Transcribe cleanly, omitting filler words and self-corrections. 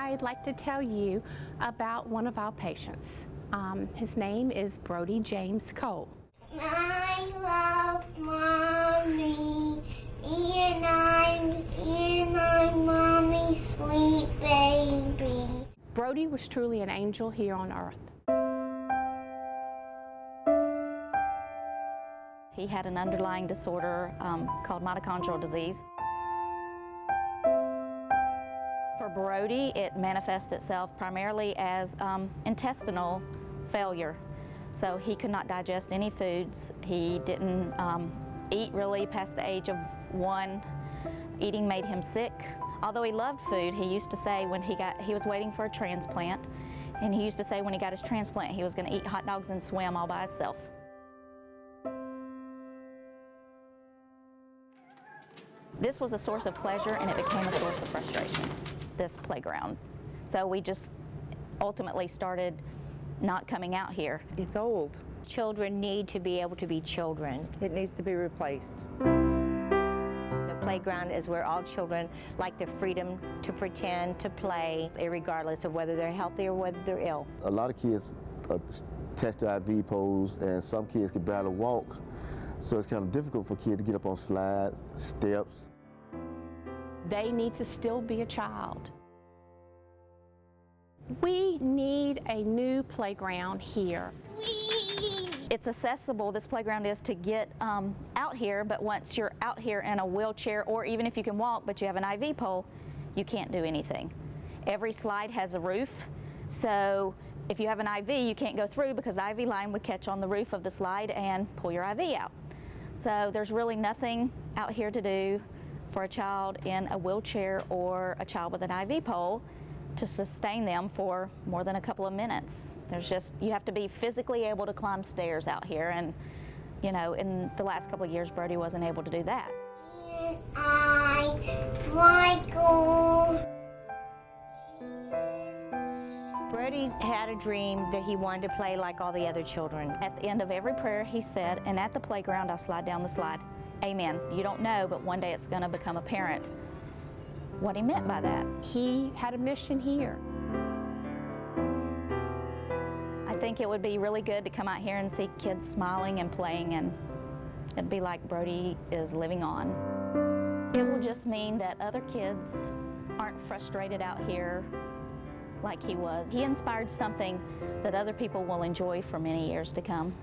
I'd like to tell you about one of our patients. His name is Brody James Cole. I love Mommy, and I'm Mommy's sweet baby. Brody was truly an angel here on earth. He had an underlying disorder called mitochondrial disease. For Brody, it manifests itself primarily as intestinal failure. So he could not digest any foods. He didn't eat really past the age of 1. Eating made him sick. Although he loved food, he used to say when he was waiting for a transplant, and he used to say when he got his transplant he was going to eat hot dogs and swim all by himself. This was a source of pleasure and it became a source of frustration, this playground. So we just ultimately started not coming out here. It's old. Children need to be able to be children. It needs to be replaced. The playground is where all children like the freedom to pretend, to play, regardless of whether they're healthy or whether they're ill. A lot of kids test their IV poles, and some kids can barely walk. So it's kind of difficult for kids to get up on slides, steps. They need to still be a child. We need a new playground here. It's accessible, this playground is, to get out here, but once you're out here in a wheelchair, or even if you can walk but you have an IV pole, you can't do anything. Every slide has a roof, so if you have an IV, you can't go through because the IV line would catch on the roof of the slide and pull your IV out. So there's really nothing out here to do for a child in a wheelchair or a child with an IV pole to sustain them for more than a couple of minutes. You have to be physically able to climb stairs out here, and you know, in the last couple of years Brody wasn't able to do that. Michael. Brody had a dream that he wanted to play like all the other children. At the end of every prayer he said, and at the playground I slide down the slide, amen. You don't know, but one day it's going to become apparent what he meant by that. He had a mission here. I think it would be really good to come out here and see kids smiling and playing, and it'd be like Brody is living on. It will just mean that other kids aren't frustrated out here like he was. He inspired something that other people will enjoy for many years to come.